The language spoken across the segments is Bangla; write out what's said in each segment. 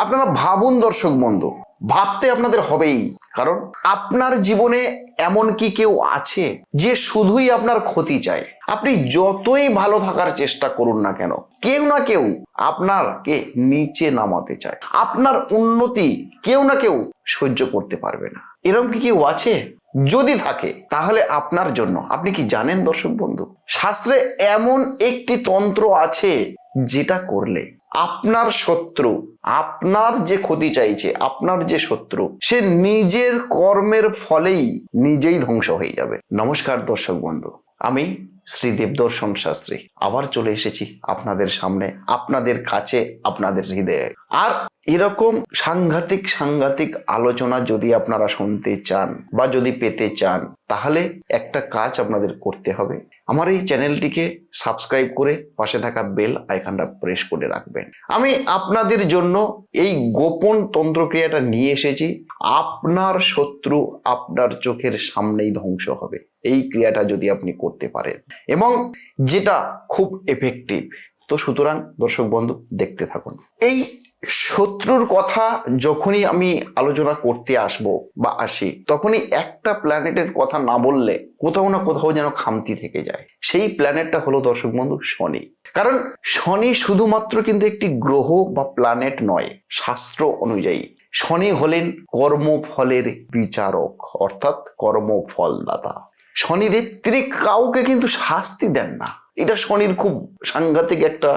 আপনারা ভাবুন দর্শক বন্ধু, ভাবতে আপনাদের হবেই, কারণ আপনার জীবনে এমন কি কেউ আছে যে শুধুই আপনার ক্ষতি চায়? আপনি যতই ভালো থাকার চেষ্টা করুন না কেন, কেউ না কেউ আপনারকে নিচে নামাতে চায়। আপনার উন্নতি কেউ না কেউ সহ্য করতে পারবে না। এরকম কি কেউ আছে? যদি থাকে তাহলে আপনার জন্য, আপনি কি জানেন দর্শক বন্ধু, শাস্ত্রে এমন একটি তন্ত্র আছে যেটা করলে আপনার শত্রু, আপনার যে ক্ষতি চাইছে, আপনার যে শত্রু, সে নিজের কর্মের ফলেই নিজেই ধ্বংস হয়ে যাবে। নমস্কার দর্শক বন্ধু, আমি শ্রী দেবদর্শন শাস্ত্রী আবার চলে এসেছি আপনাদের সামনে, আপনাদের কাছে, আপনাদের হৃদয়ে। আর এরকম সাংঘাতিক আলোচনা যদি আপনারা শুনতে চান বা যদি পেতে চান, তাহলে একটা কাজ আপনাদের করতে হবে। আমার এই চ্যানেলটিকে সাবস্ক্রাইব করে পাশে থাকা বেল আইকনটা প্রেস করে রাখবেন। আমি আপনাদের জন্য এই গোপন তন্ত্রক্রিয়াটা নিয়ে এসেছি। আপনার শত্রু আপনার চোখের সামনেই ধ্বংস হবে এই ক্রিয়াটা যদি আপনি করতে পারেন, এবং যেটা খুব এফেক্টিভ। তো সুতরাং দর্শক বন্ধু, দেখতে থাকুন। এই শত্রুর কথা যখনই আমি আলোচনা করতে আসি, তখনই একটা প্ল্যানেটের কথা না বললে কোথাও না কোথাও যেন খামতি থেকে যায়। সেই প্ল্যানেটটা হলো দর্শক বন্ধু শনি। কারণ শনি শুধুমাত্র কিন্তু একটি গ্রহ বা প্ল্যানেট নয়। শাস্ত্র অনুযায়ী শনি হলেন কর্মফলের বিচারক, অর্থাৎ কর্মফলদাতা। শনিদেব তিনি কাউকে কিন্তু শাস্তি দেন না। এটা শনির খুব সাংঘাতিক একটা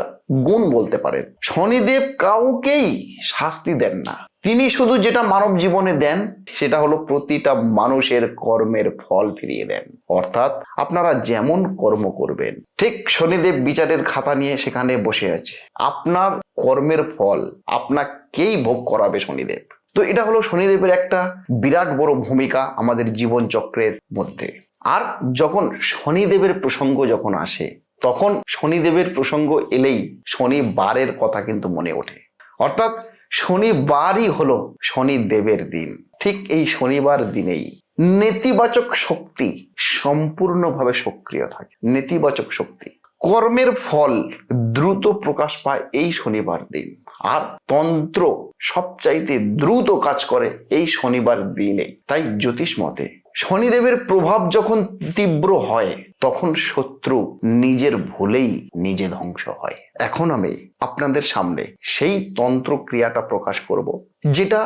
গুণ বলতে পারেন। শনিদেব কাউকেই শাস্তি দেন না। তিনি শুধু যেটা মানব জীবনে দেন সেটা হলো প্রতিটা মানুষের কর্মের ফল ফিরিয়ে দেন। অর্থাৎ আপনারা যেমন কর্ম করবেন, ঠিক শনিদেব বিচারের খাতা নিয়ে সেখানে বসে আছে। আপনার কর্মের ফল আপনাকেই ভোগ করাবে শনিদেব। তো এটা হলো শনিদেবের একটা বিরাট বড় ভূমিকা আমাদের জীবন চক্রের মধ্যে। আর যখন শনিদেবের প্রসঙ্গ যখন আসে, তখন শনিদেবের প্রসঙ্গ এলেই শনিবারের কথা কিন্তু মনে ওঠে। অর্থাৎ শনিবারই হলো শনিদেবের দিন। ঠিক এই শনিবার দিনেই নেতিবাচক শক্তি সম্পূর্ণভাবে সক্রিয় থাকে। নেতিবাচক শক্তি, কর্মের ফল দ্রুত প্রকাশ পায় এই শনিবার দিন। আর তন্ত্র সবচাইতে দ্রুত কাজ করে এই শনিবার দিনে। তাই জ্যোতিষ মতে শনিদেবের প্রভাব যখন তীব্র হয়, তখন শত্রু নিজের ভুলেই নিজে ধ্বংস হয়। এখন আমি আপনাদের সামনে সেই তন্ত্র ক্রিয়াটা প্রকাশ করব, যেটা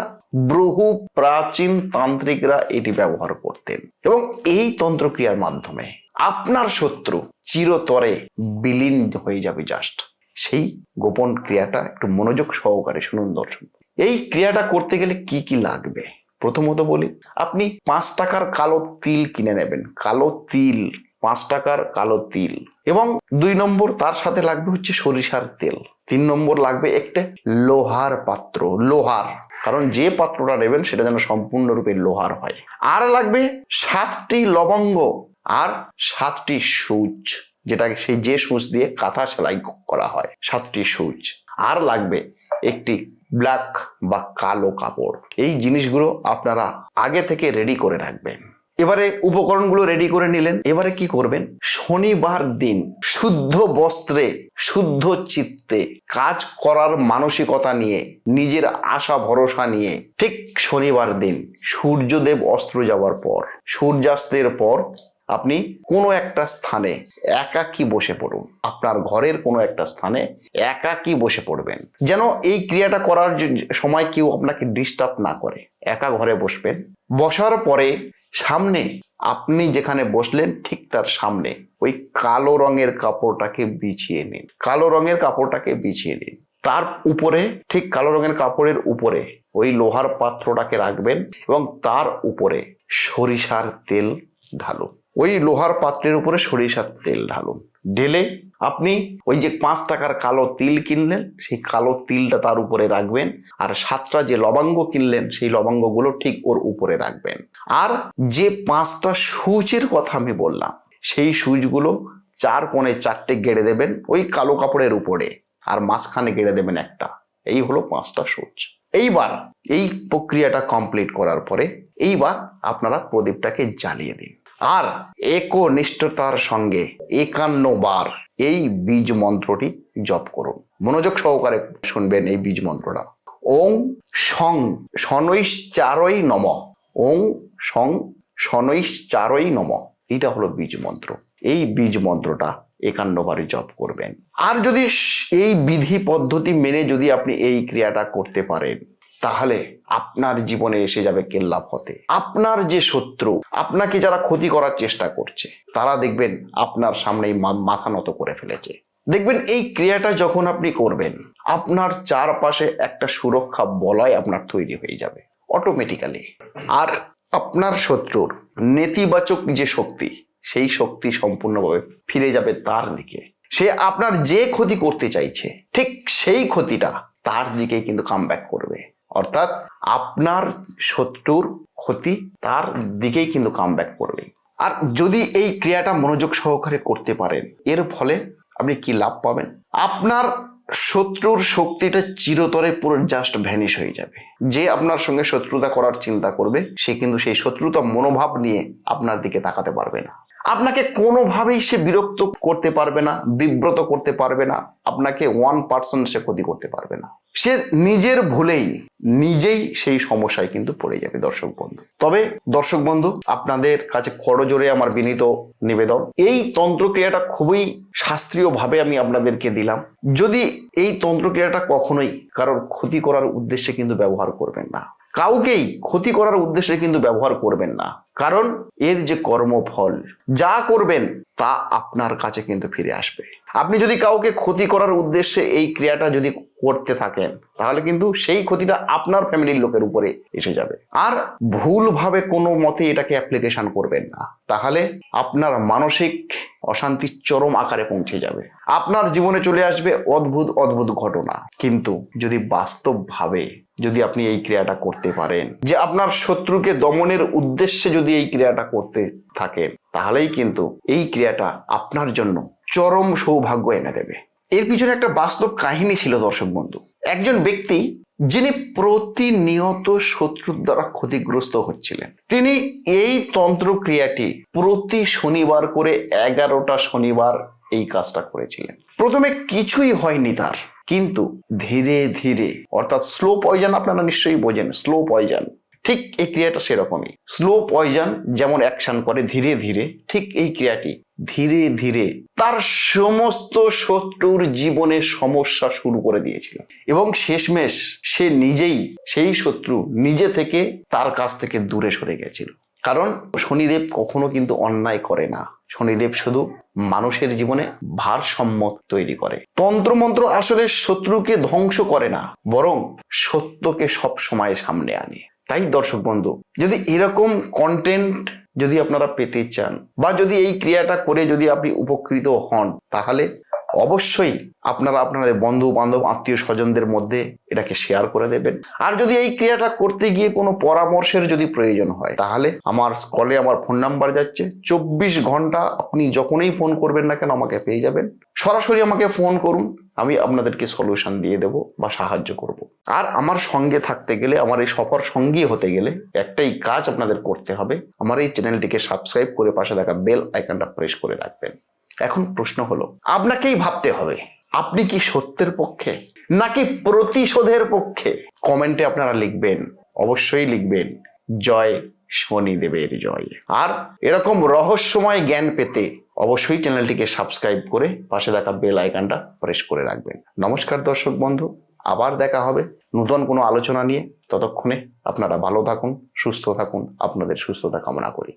বহু প্রাচীন তান্ত্রিকরা এটি ব্যবহার করতেন, এবং এই তন্ত্র ক্রিয়ার মাধ্যমে আপনার শত্রু চিরতরে বিলীন হয়ে যাবে। জাস্ট সেই গোপন ক্রিয়াটা একটু মনোযোগ সহকারে শুনুন দর্শক। এই ক্রিয়াটা করতে গেলে কি কি লাগবে প্রথমত বলি। আপনি 5 টাকার কালো তিল কিনে নেবেন। কালো তিল, 5 টাকার কালো তিল। এবং 2 নম্বর তার সাথে লাগবে হচ্ছে সরিষার তেল। 3 নম্বর লাগবে একটা লোহার পাত্র। লোহার, কারণ যে পাত্রটা নেবেন সেটা যেন সম্পূর্ণরূপে লোহার হয়। আর লাগবে 7টি লবঙ্গ আর 7টি সূচ, যেটাকে সেই যে সূচ দিয়ে কাঁথা সেলাই করা হয়, 7টি সূচ। আর লাগবে একটি ব্ল্যাক বা কালো কাপড়। এই জিনিসগুলো আপনারা আগে থেকে রেডি করে রাখবেন। এবারে উপকরণগুলো রেডি করে নিলেন। এবারে কি করবেন, শনিবার দিন শুদ্ধ বস্ত্রে, শুদ্ধ চিত্তে কাজ করার মানসিকতা নিয়ে, নিজের আশা ভরসা নিয়ে, ঠিক শনিবার দিন সূর্যদেব অস্ত যাওয়ার পর, সূর্যাস্তের পর আপনি কোনো একটা স্থানে একাকী বসে পড়ুন। আপনার ঘরের কোনো একটা স্থানে একাকী বসে পড়বেন, যেন এই ক্রিয়াটা করার সময় কেউ আপনাকে ডিস্টার্ব না করে। একা ঘরে বসবেন। বসার পরে সামনে, আপনি যেখানে বসলেন ঠিক তার সামনে ওই কালো রঙের কাপড়টাকে বিছিয়ে নিন। কালো রঙের কাপড়টাকে বিছিয়ে নিন। তার উপরে, ঠিক কালো রঙের কাপড়ের উপরে ওই লোহার পাত্রটাকে রাখবেন, এবং তার উপরে সরিষার তেল ঢালুন। ওই লোহার পাত্রের উপরে সরিষার তেল ঢালুন। ঢেলে আপনি ওই যে 5 টাকার কালো তিল কিনলেন, সেই কালো তিলটা তার উপরে রাখবেন। আর 7টা যে লবঙ্গ কিনলেন, সেই লবঙ্গগুলো ঠিক ওর উপরে রাখবেন। আর যে 5টা সূচের কথা আমি বললাম, সেই সূচগুলো 4 কোণে 4টে গেড়ে দেবেন ওই কালো কাপড়ের উপরে, আর মাঝখানে গেড়ে দেবেন একটা। এই হলো 5টা সূচ। এইবার এই প্রক্রিয়াটা কমপ্লিট করার পরে এইবার আপনারা প্রদীপটাকে জ্বালিয়ে দিন। আর একনিষ্ঠতার সঙ্গে 51 বার এই বীজ মন্ত্রটি জপ করুন। মনোযোগ সহকারে শুনবেন এই বীজ মন্ত্রটা। ওং সং শনৈশ্চারৈ নমঃ। ওং সং শনৈশ্চারৈ নমঃ, এইটা হলো বীজ মন্ত্র। এই বীজ মন্ত্রটা 51 বারে জপ করবেন। আর যদি এই বিধি পদ্ধতি মেনে যদি আপনি এই ক্রিয়াটা করতে পারেন, তাহলে আপনার জীবনে এসে যাবে কেল্লা ফতে। আপনার যে শত্রু, আপনাকে যারা ক্ষতি করার চেষ্টা করছে, তারা দেখবেন আপনার সামনেই মাথা নত করে ফেলেছে। দেখবেন এই ক্রিয়াটা যখন আপনি করবেন, আপনার চারপাশে একটা সুরক্ষা বলয় আপনার তৈরি হয়ে যাবে অটোমেটিক্যালি। আর আপনার শত্রুর নেতিবাচক যে শক্তি, সেই শক্তি সম্পূর্ণভাবে ফিরে যাবে তার দিকে। সে আপনার যে ক্ষতি করতে চাইছে, ঠিক সেই ক্ষতিটা তার দিকেই কিন্তু কামব্যাক করবে। অর্থাৎ আপনার শত্রুর ক্ষতি তার দিকেই কিন্তু কামব্যাক করবে। আর যদি এই ক্রিয়াটা মনোযোগ সহকারে করতে পারেন, এর ফলে আপনি কি লাভ পাবেন? আপনার শত্রুর শক্তিটা চিরতরে পুরো জাস্ট ভ্যানিশ হয়ে যাবে। যে আপনার সঙ্গে শত্রুতা করার চিন্তা করবে, সে কিন্তু সেই শত্রুতা মনোভাব নিয়ে আপনার দিকে তাকাতে পারবে না। আপনাকে কোনোভাবেই সে বিরক্ত করতে পারবে না, বিব্রত করতে পারবে না, আপনাকে 1% সে ক্ষতি করতে পারবে না। সে নিজের ভুলেই নিজেই সেই সমস্যায় কিন্তু পড়ে যাবে দর্শক বন্ধু। তবে দর্শক বন্ধু, আপনাদের কাছে করজোরে আমার বিনীত নিবেদন, এই তন্ত্রক্রিয়াটা খুবই শাস্ত্রীয়ভাবে আমি আপনাদেরকে দিলাম। যদি এই তন্ত্রক্রিয়াটা কখনোই কারোর ক্ষতি করার উদ্দেশ্যে কিন্তু ব্যবহার করবেন না, কাউকেই ক্ষতি করার উদ্দেশ্যে কিন্তু ব্যবহার করবেন না। কারণ এর যে কর্মফল, যা করবেন তা আপনার কাছে কিন্তু ফিরে আসবে। আপনি যদি কাউকে ক্ষতি করার উদ্দেশ্যে এই ক্রিয়াটা যদি করতে থাকেন, তাহলে কিন্তু সেই ক্ষতিটা আপনার ফ্যামিলির লোকের উপরে এসে যাবে। আর ভুলভাবে কোনো মতে এটাকে অ্যাপ্লিকেশন করবেন না, তাহলে আপনার মানসিক অশান্তির চরম আকারে পৌঁছে যাবে। আপনার জীবনে চলে আসবে অদ্ভুত অদ্ভুত ঘটনা। কিন্তু যদি বাস্তবভাবে যদি আপনি এই ক্রিয়াটা করতে পারেন, যে আপনার শত্রুকে দমনের উদ্দেশ্যে যদি এই ক্রিয়াটা করতে থাকেন, তাহলেই কিন্তু এই ক্রিয়াটা আপনার জন্য চরম সৌভাগ্য এনে দেবে। এর পিছনে একটা বাস্তব কাহিনী ছিল দর্শক বন্ধু। একজন ব্যক্তি যিনি প্রতিনিয়ত শত্রুর দ্বারা ক্ষতিগ্রস্ত হচ্ছিলেন, তিনি এই তন্ত্র ক্রিয়াটি প্রতি শনিবার করে 11টা শনিবার এই কাজটা করেছিলেন। প্রথমে কিছুই হয়নি তার, কিন্তু ধীরে ধীরে, অর্থাৎ স্লো পয়জন, আপনারা নিশ্চয়ই বোঝেন স্লো পয়জন, ঠিক এই ক্রিয়াটা সেরকমই। স্লো পয়জন যেমন অ্যাকশন করে ধীরে ধীরে, ঠিক এই ক্রিয়াটি ধীরে ধীরে তার সমস্ত শত্রুর জীবনে সমস্যা শুরু করে দিয়েছিল। এবং শেষমেশ সে নিজেই, সেই শত্রু নিজে থেকে তার কাছ থেকে দূরে সরে গেছিল। কারণ শনিদেব কখনো কিন্তু অন্যায় করে না, শনিদেব শুধু মানুষের জীবনে ভারসাম্য তৈরি করে। তন্ত্রমন্ত্র আসলে শত্রুকে ধ্বংস করে না, বরং সত্যকে সব সময় সামনে আনে। তাই দর্শক বন্ধু, যদি এরকম কন্টেন্ট যদি আপনারা পেতে চান, বা যদি এই ক্রিয়াটা করে যদি আপনি উপকৃত হন, তাহলে অবশ্যই আপনারা আপনাদের বন্ধু বান্ধব আত্মীয় স্বজনদের মধ্যে এটাকে শেয়ার করে দেবেন। আর যদি এই ক্রিয়াটা করতে গিয়ে কোনো পরামর্শের যদি প্রয়োজন হয়, তাহলে আমার স্ক্রলে আমার ফোন নাম্বার যাচ্ছে, 24 ঘন্টা আপনি যখনই ফোন করবেন না কেন আমাকে পেয়ে যাবেন। সরাসরি আমাকে ফোন করুন, আমি আপনাদেরকে সলিউশন দিয়ে দেব বা সাহায্য করব। আর আমার সঙ্গে থাকতে গেলে, আমার এই সফর সঙ্গী হতে গেলে একটাই কাজ আপনাদের করতে হবে, আমার এই চ্যানেলটিকে সাবস্ক্রাইব করে পাশে থাকা বেল আইকনটা প্রেস করে রাখবেন। এখন প্রশ্ন হলো, আপনাকেই ভাবতে হবে, আপনি কি সত্যের পক্ষে নাকি প্রতিশোধের পক্ষে? কমেন্টে আপনারা লিখবেন, অবশ্যই লিখবেন জয় শনিদেবের জয়। আর এরকম রহস্যময় জ্ঞান পেতে অবশ্যই চ্যানেলটিকে সাবস্ক্রাইব করে পাশে থাকা বেল আইকনটা প্রেস করে রাখবেন। নমস্কার দর্শক বন্ধু, আবার দেখা হবে নতুন কোনো আলোচনা নিয়ে। ততক্ষণে আপনারা ভালো থাকুন, সুস্থ থাকুন, আপনাদের সুস্থতা কামনা করি।